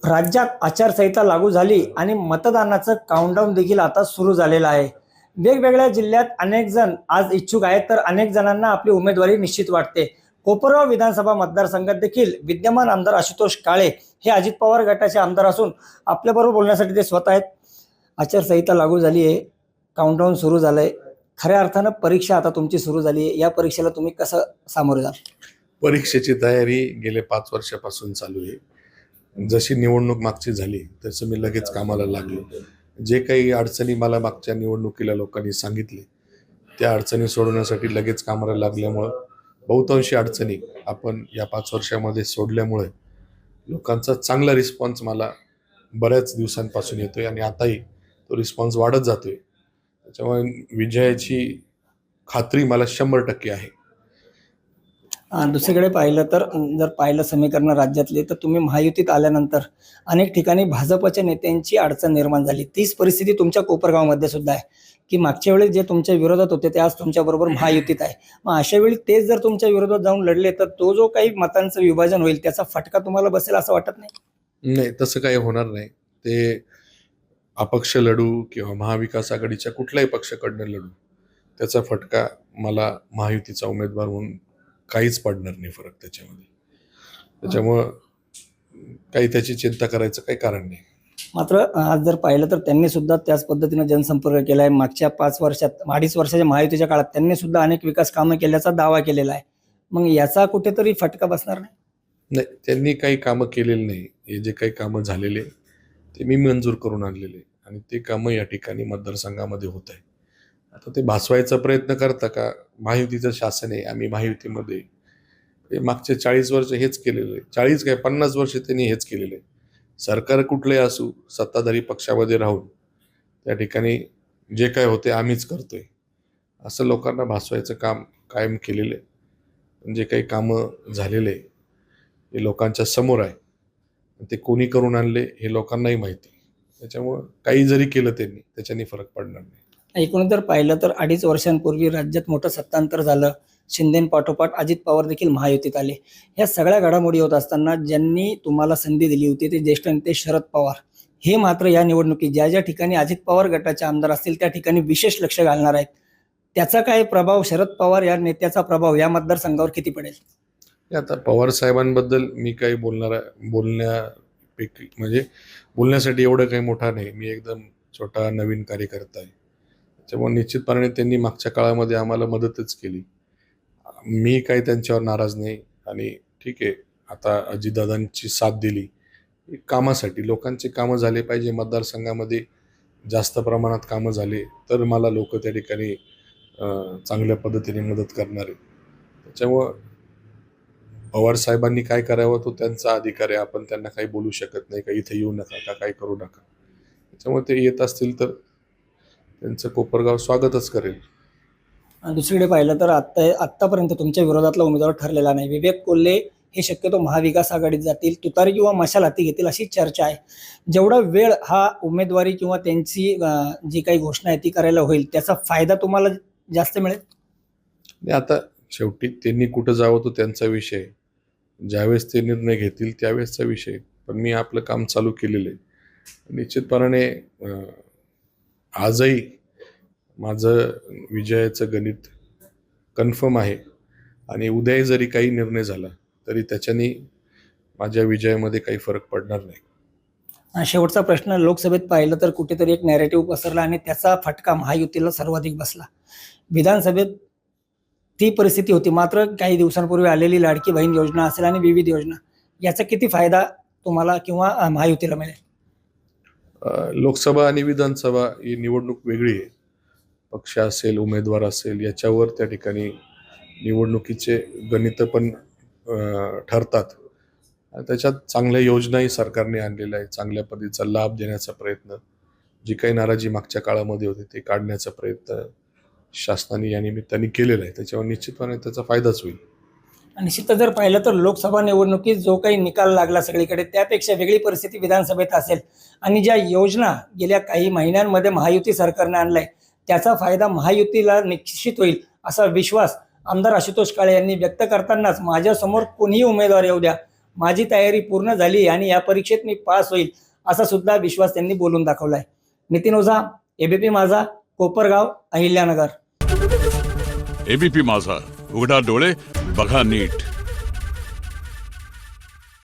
राज्यात आचारसंहिता लागू झाली आणि मतदानाचं काउंटडाऊन देखील आता सुरू झालेलं आहे. वेगवेगळ्या जिल्ह्यात अनेक जण आज इच्छुक आहेत, तर अनेक जणांना आपली उमेदवारी निश्चित वाटते. कोपरगाव विधानसभा मतदारसंघात देखील विद्यमान आमदार आशुतोष काळे हे अजित पवार गटाचे आमदार असून आपल्याबरोबर बोलण्यासाठी ते स्वतः आहेत. आचारसंहिता लागू झाली आहे, काउंटडाऊन सुरू झालंय. खऱ्या अर्थानं परीक्षा आता तुमची सुरू झाली आहे. या परीक्षेला तुम्ही कसं सामोरे जाल? परीक्षेची तयारी गेले 5 वर्षापासून चालू आहे. जशी निवडणूक मागची झाली तसं मी लगेच कामाला लागलो. जे काही अडचणी मला मागच्या निवडणुकीला लोकांनी सांगितले त्या अडचणी सोडवण्यासाठी लगेच कामाला लागल्यामुळं बहुतांशी अडचणी आपण या 5 वर्षामध्ये सोडल्यामुळे लोकांचा चांगला रिस्पॉन्स मला बऱ्याच दिवसांपासून येतोय आणि आताही तो रिस्पॉन्स वाढत जातोय. त्याच्यामुळे विजयाची खात्री मला 100% आहे. दुसरीकडे पाहिलं तर जर पाहिलं समीकरण राज्यातले, तर तुम्ही महायुतीत आल्यानंतर अनेक ठिकाणी भाजपच्या नेत्यांची अडचण निर्माण झाली. तीच परिस्थिती तुमच्या कोपरगावमध्ये सुद्धा आहे की मागच्या वेळी जे तुमच्या विरोधात होते ते आज तुमच्याबरोबर महायुतीत आहे. मग अशा वेळी तेच जर तुमच्या विरोधात जाऊन लढले तर तो जो काही मतांचं विभाजन होईल त्याचा फटका तुम्हाला बसेल असं वाटत नाही? नाही, तसं काही होणार नाही. ते अपक्ष लढू किंवा महाविकास आघाडीच्या कुठल्याही पक्षाकडनं लढू, त्याचा फटका मला महायुतीचा उमेदवार म्हणून काहीच पडणार नाही फरक त्याच्यामध्ये. त्याच्यामुळं काही त्याची चिंता करायचं काही कारण नाही. मात्र आज जर पाहिलं तर त्यांनी सुद्धा त्याच पद्धतीने जनसंपर्क केला आहे. मागच्या 5 वर्षात, 2.5 वर्षाच्या महायुतीच्या काळात त्यांनी सुद्धा अनेक विकास कामं केल्याचा दावा केलेला आहे. मग याचा कुठेतरी फटका बसणार नाही? नाही, त्यांनी काही कामं केलेली नाही. हे जे काही कामं झालेले ते मी मंजूर करून आणलेले आणि ते कामं या ठिकाणी मतदारसंघामध्ये होत आहे. आता ते भासवायचा प्रयत्न करता का महायुतीचं शासन आहे, आम्ही महायुतीमध्ये, हे मागचे 40 वर्ष हेच केलेलं आहे. 40 काय 50 वर्ष त्यांनी हेच केलेलं आहे. सरकार कुठलंही असू, सत्ताधारी पक्षामध्ये राहून त्या ठिकाणी जे काय होते आम्हीच करतोय असं लोकांना भासवायचं काम कायम केलेलं आहे. जे काही कामं झालेले हे लोकांच्या समोर आहे. ते कोणी करून आणले हे लोकांनाही माहिती. त्याच्यामुळं काही जरी केलं त्यांनी त्याच्याने फरक पडणार नाही. एकूण जर पाहिलं तर 2.5 वर्षांपूर्वी राज्यात मोठं सत्तांतर झालं. शिंदेपाठोपाठ अजित पवार देखील महायुतीत आले. ह्या सगळ्या घडामोडी होत असताना ज्यांनी तुम्हाला संधी दिली होती ते ज्येष्ठ नेते शरद पवार हे मात्र या निवडणुकीत ज्या ज्या ठिकाणी अजित पवार गटाचे आमदार असतील त्या ठिकाणी विशेष लक्ष घालणार आहेत. त्याचा काय प्रभाव, शरद पवार या नेत्याचा प्रभाव या मतदारसंघावर किती पडेल? आता पवार साहेबांबद्दल मी काही बोलण्यापैकी म्हणजे बोलण्यासाठी एवढं काही मोठा नाही. मी एकदम छोटा नवीन कार्यकर्ता आहे. त्याच्यामुळे निश्चितपणे त्यांनी मागच्या काळामध्ये आम्हाला मदतच केली. मी काही त्यांच्यावर नाराज नाही. आणि ठीक आहे, आता अजितदादांची साथ दिली कामासाठी. लोकांचे कामं झाले पाहिजे, मतदारसंघामध्ये जास्त प्रमाणात कामं झाले तर मला लोक त्या ठिकाणी चांगल्या पद्धतीने मदत करणार आहे. त्याच्यामुळं पवार साहेबांनी काय करावं तो त्यांचा अधिकार आहे. आपण त्यांना काही बोलू शकत नाही, काही इथे येऊ नका का काही करू नका. त्याच्यामुळे ते येत असतील तर त्यांचं कोपरगाव स्वागतच करेल. दुसरीकडे पाहिलं तर आत्तापर्यंत तुमच्या विरोधातला उमेदवार ठरलेला नाही. विवेक कोल्हे हे शक्यतो महाविकास आघाडीत जातील, तुतारी किंवा मशाल हाती घेतील अशी चर्चा आहे. जेवढा वेळ हा उमेदवारी किंवा त्यांची जी काही घोषणा आहे ती करायला होईल त्याचा फायदा तुम्हाला जास्त मिळेल? आणि आता शेवटी त्यांनी कुठं जावं तो त्यांचा विषय. ज्यावेळेस ते निर्णय घेतील त्यावेळेसचा विषय. पण मी आपलं काम चालू केलेलं आहे. निश्चितपणाने आजही माझं विजयाचं गणित कन्फर्म आहे आणि उद्याही जरी काही निर्णय झाला तरी त्याच्याने माझ्या विजयामध्ये काही फरक पडणार नाही. शेवटचा प्रश्न, लोकसभेत पाहिलं तर कुठेतरी एक नॅरेटिव्ह पसरला आणि त्याचा फटका महायुतीला सर्वाधिक बसला. विधानसभेत ती परिस्थिती होती, मात्र काही दिवसांपूर्वी आलेली लाडकी बहीण योजना असेल आणि विविध योजना, याचा किती फायदा तुम्हाला किंवा महायुतीला मिळेल? लोकसभा आणि विधानसभा ही निवडणूक वेगळी आहे. पक्ष असेल, उमेदवार असेल, याच्यावर त्या ठिकाणी निवडणुकीचे गणित पण ठरतात. त्याच्यात चांगल्या योजनाही सरकारने आणलेल्या आहे. चांगल्या पद्धतीचा लाभ देण्याचा प्रयत्न, जी काही नाराजी मागच्या काळामध्ये होती ते काढण्याचा प्रयत्न शासनाने या निमित्ताने केलेला आहे. त्याच्यावर निश्चितपणे त्याचा फायदाच होईल. निश्चितच जर पाहिलं तर लोकसभा निवडणुकीत जो काही निकाल लागला सगळीकडे त्यापेक्षा वेगळी परिस्थिती विधानसभेत असेल आणि ज्या योजना गेल्या काही महिन्यांमध्ये महायुती सरकारने आणलाय त्याचा फायदा महायुतीला निश्चित होईल असा विश्वास आमदार आशुतोष काळे यांनी व्यक्त करतानाच माझ्यासमोर कोणीही उमेदवार येऊ द्या, माझी तयारी पूर्ण झाली आणि या परीक्षेत मी पास होईल असा सुद्धा विश्वास त्यांनी बोलून दाखवलाय. नितीन ओझा, एबीपी माझा, कोपरगाव, अहिल्यानगर. एबीपी माझा, उघडा डोळे बघा नीट.